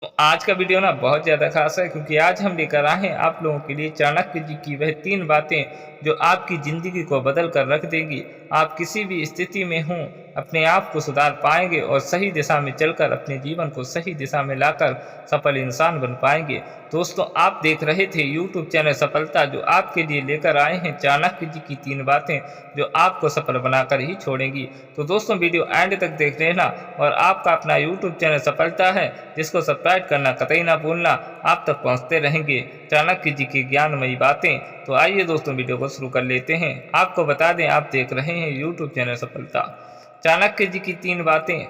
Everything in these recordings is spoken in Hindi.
तो आज का वीडियो ना बहुत ज़्यादा खास है क्योंकि आज हम लेकर आए हैं आप लोगों के लिए चाणक्य जी की वह 3 बातें जो आपकी ज़िंदगी को बदल कर रख देंगी। आप किसी भी स्थिति में हों, अपने आप को सुधार पाएँगे और सही दिशा में चलकर अपने जीवन को सही दिशा में लाकर सफल इंसान बन पाएँगे। दोस्तों, आप देख रहे थे यूट्यूब चैनल सफलता, जो आपके लिए लेकर आए हैं चाणक्य जी की 3 बातें जो आपको सफल बनाकर ही छोड़ेंगी। तो दोस्तों, वीडियो एंड तक देख लेना और आपका अपना यूट्यूब चैनल सफलता है जिसको सब्सक्राइब करना कतई ना भूलना, आप तक पहुंचते रहेंगे चाणक्य जी की ज्ञानमयी बातें। तो आइए दोस्तों, वीडियो को शुरू कर लेते हैं। आपको बता दें, आप देख रहे हैं यूट्यूब चैनल सफलता। चाणक्य जी की 3 बातें।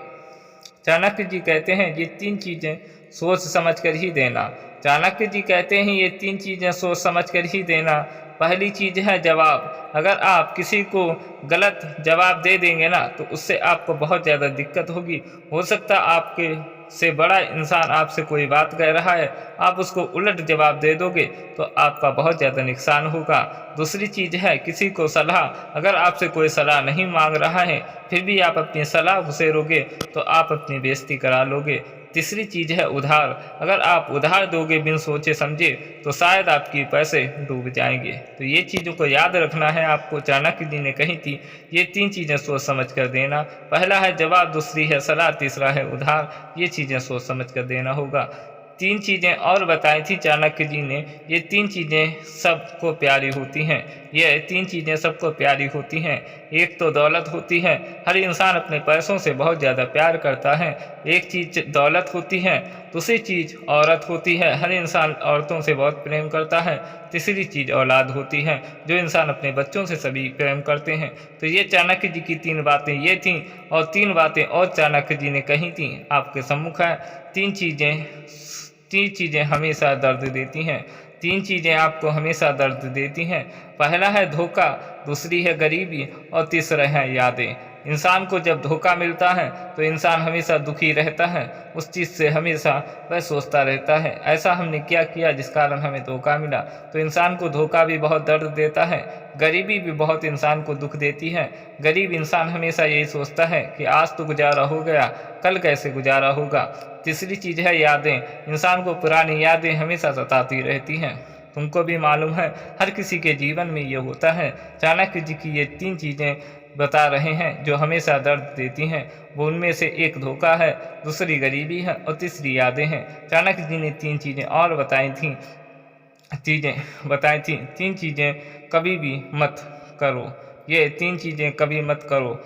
चाणक्य जी कहते हैं ये 3 चीज़ें सोच समझ कर ही देना। चाणक्य जी कहते हैं ये 3 चीज़ें सोच समझ कर ही देना। पहली चीज़ है जवाब। अगर आप किसी को गलत जवाब दे देंगे ना, तो उससे आपको बहुत ज़्यादा दिक्कत होगी। हो सकता है आपके से बड़ा इंसान आपसे कोई बात कह रहा है, आप उसको उलट जवाब दे दोगे तो आपका बहुत ज़्यादा नुकसान होगा। दूसरी चीज़ है किसी को सलाह। अगर आपसे कोई सलाह नहीं मांग रहा है, फिर भी आप अपनी सलाह उसे रोगे तो आप अपनी बेइज्जती करा लोगे। तीसरी चीज़ है उधार। अगर आप उधार दोगे बिन सोचे समझे, तो शायद आपके पैसे डूब जाएंगे। तो ये चीज़ों को याद रखना है आपको। चाणक्य जी ने कही थी ये 3 चीज़ें सोच समझ कर देना। पहला है जवाब, दूसरी है सलाह, तीसरा है उधार। ये चीज़ें सोच समझ कर देना होगा। 3 चीज़ें और बताई थी चाणक्य जी ने। ये 3 चीज़ें सबको प्यारी होती हैं। ये 3 चीज़ें सबको प्यारी होती हैं। एक तो दौलत होती है। हर इंसान अपने पैसों से बहुत ज़्यादा प्यार करता है। एक चीज़ दौलत होती है। दूसरी चीज़ औरत होती है। हर इंसान औरतों से बहुत प्रेम करता है। तीसरी चीज़ औलाद होती है, जो इंसान अपने बच्चों से सभी प्रेम करते हैं। तो ये चाणक्य जी की 3 बातें ये थीं, और 3 बातें और चाणक्य जी ने कही थीं आपके सम्मुख है। 3 चीज़ें हमेशा दर्द देती हैं। 3 चीज़ें आपको हमेशा दर्द देती हैं। पहला है धोखा, दूसरी है गरीबी और तीसरा है यादें। इंसान को जब धोखा मिलता है तो इंसान हमेशा दुखी रहता है। उस चीज़ से हमेशा वह सोचता रहता है, ऐसा हमने क्या किया जिस कारण हमें धोखा मिला। तो इंसान को धोखा भी बहुत दर्द देता है। गरीबी भी बहुत इंसान को दुख देती है। गरीब इंसान हमेशा यही सोचता है कि आज तो गुजारा हो गया, कल कैसे गुजारा होगा। तीसरी चीज़ है यादें। इंसान को पुरानी यादें हमेशा सताती रहती हैं। तुमको भी मालूम है, हर किसी के जीवन में ये होता है। चाणक्य जी की ये 3 चीज़ें बता रहे हैं जो हमेशा दर्द देती हैं। वो उनमें से एक धोखा है, दूसरी गरीबी है और तीसरी यादें हैं। चाणक्य जी ने 3 चीज़ें और बताई थी। 3 चीज़ें कभी भी मत करो। ये 3 चीज़ें कभी मत करो।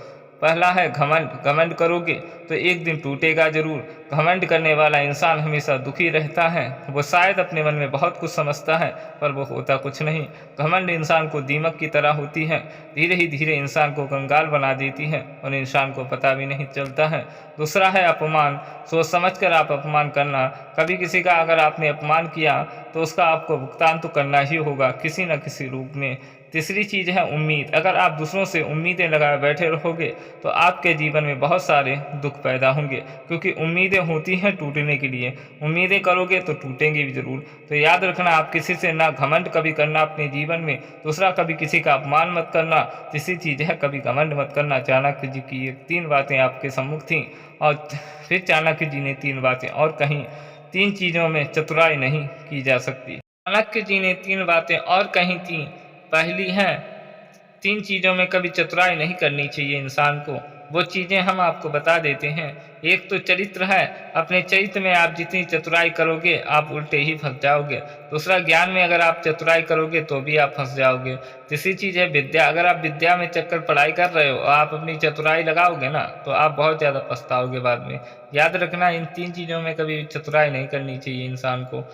पहला है घमंड। घमंड करोगे तो एक दिन टूटेगा ज़रूर। घमंड करने वाला इंसान हमेशा दुखी रहता है। वो शायद अपने मन में बहुत कुछ समझता है, पर वो होता कुछ नहीं। घमंड इंसान को दीमक की तरह होती है, धीरे ही धीरे इंसान को कंगाल बना देती है और इंसान को पता भी नहीं चलता है। दूसरा है अपमान। सोच समझ कर आप अपमान करना। कभी किसी का अगर आपने अपमान किया तो उसका आपको भुगतान तो करना ही होगा किसी न किसी रूप में। तीसरी चीज़ है उम्मीद। अगर आप दूसरों से उम्मीदें लगाए बैठे रहोगे तो आपके जीवन में बहुत सारे दुख पैदा होंगे, क्योंकि उम्मीदें होती हैं टूटने के लिए। उम्मीदें करोगे तो टूटेंगी भी ज़रूर। तो याद रखना, आप किसी से ना घमंड कभी करना अपने जीवन में। दूसरा, कभी किसी का अपमान मत करना। तीसरी चीज़ है कभी घमंड मत करना। चाणक्य जी की ये 3 बातें आपके सम्मुख थीं, और फिर चाणक्य जी ने 3 बातें और कहीं। 3 चीज़ों में चतुराई नहीं की जा सकती। चाणक्य जी ने 3 बातें और कही थीं। पहली है 3 चीज़ों में कभी चतुराई नहीं करनी चाहिए इंसान को। वो चीज़ें हम आपको बता देते हैं। एक तो चरित्र है। अपने चरित्र में आप जितनी चतुराई करोगे आप उल्टे ही फंस जाओगे। दूसरा, ज्ञान में अगर आप चतुराई करोगे तो भी आप फंस जाओगे। तीसरी चीज़ है विद्या। अगर आप विद्या में चक्कर पढ़ाई कर रहे हो और आप अपनी चतुराई लगाओगे ना, तो आप बहुत ज़्यादा पछताओगे बाद में। याद रखना, इन 3 चीज़ों में कभी चतुराई नहीं करनी चाहिए इंसान को।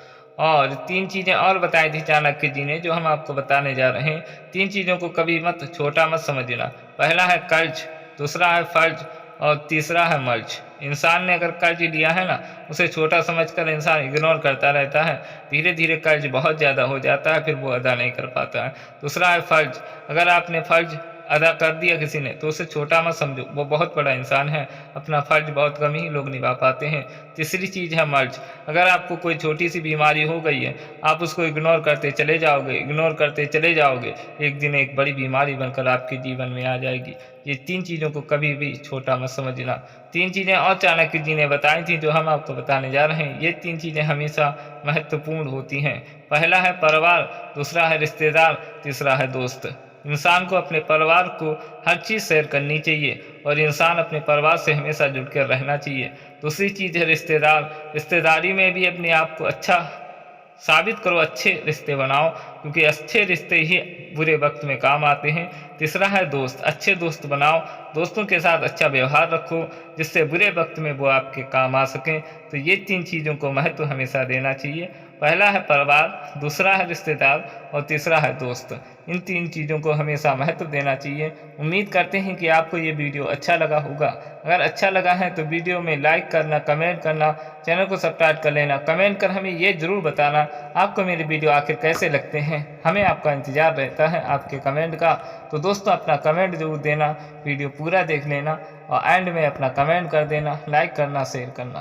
और 3 चीज़ें और बताई थी चाणक्य जी ने जो हम आपको बताने जा रहे हैं। 3 चीज़ों को कभी मत छोटा मत समझना। पहला है कर्ज, दूसरा है फर्ज और तीसरा है मर्ज। इंसान ने अगर कर्ज लिया है ना, उसे छोटा समझकर इंसान इग्नोर करता रहता है। धीरे धीरे कर्ज बहुत ज़्यादा हो जाता है, फिर वो अदा नहीं कर पाता है। दूसरा है फर्ज। अगर आपने फर्ज अदा कर दिया किसी ने तो उसे छोटा मत समझो, वो बहुत बड़ा इंसान है। अपना फ़र्ज बहुत कम ही लोग निभा पाते हैं। तीसरी चीज़ है मर्ज। अगर आपको कोई छोटी सी बीमारी हो गई है, आप उसको इग्नोर करते चले जाओगे, एक दिन एक बड़ी बीमारी बनकर आपके जीवन में आ जाएगी। ये 3 चीज़ों को कभी भी छोटा मत समझना। 3 चीज़ें और चाणक्य जी ने बताई थी जो हम आपको बताने जा रहे हैं। ये 3 चीज़ें हमेशा महत्वपूर्ण होती हैं। पहला है परिवार, दूसरा है रिश्तेदार, तीसरा है दोस्त। इंसान को अपने परिवार को हर चीज़ शेयर करनी चाहिए और इंसान अपने परिवार से हमेशा जुड़कर रहना चाहिए। दूसरी चीज़ है रिश्तेदार। रिश्तेदारी में भी अपने आप को अच्छा साबित करो, अच्छे रिश्ते बनाओ, क्योंकि अच्छे रिश्ते ही बुरे वक्त में काम आते हैं। तीसरा है दोस्त। अच्छे दोस्त बनाओ, दोस्तों के साथ अच्छा व्यवहार रखो, जिससे बुरे वक्त में वो आपके काम आ सकें। तो ये 3 चीज़ों को महत्व हमेशा देना चाहिए। पहला है परिवार, दूसरा है रिश्तेदार और तीसरा है दोस्त। इन 3 चीज़ों को हमेशा महत्व देना चाहिए। उम्मीद करते हैं कि आपको ये वीडियो अच्छा लगा होगा। अगर अच्छा लगा है तो वीडियो में लाइक करना, कमेंट करना, चैनल को सब्सक्राइब कर लेना। कमेंट कर हमें ये ज़रूर बताना आपको मेरे वीडियो आखिर कैसे लगते हैं। हमें आपका इंतज़ार रहता है आपके कमेंट का। तो दोस्तों अपना कमेंट ज़रूर देना, वीडियो पूरा देख लेना और एंड में अपना कमेंट कर देना, लाइक करना, शेयर करना।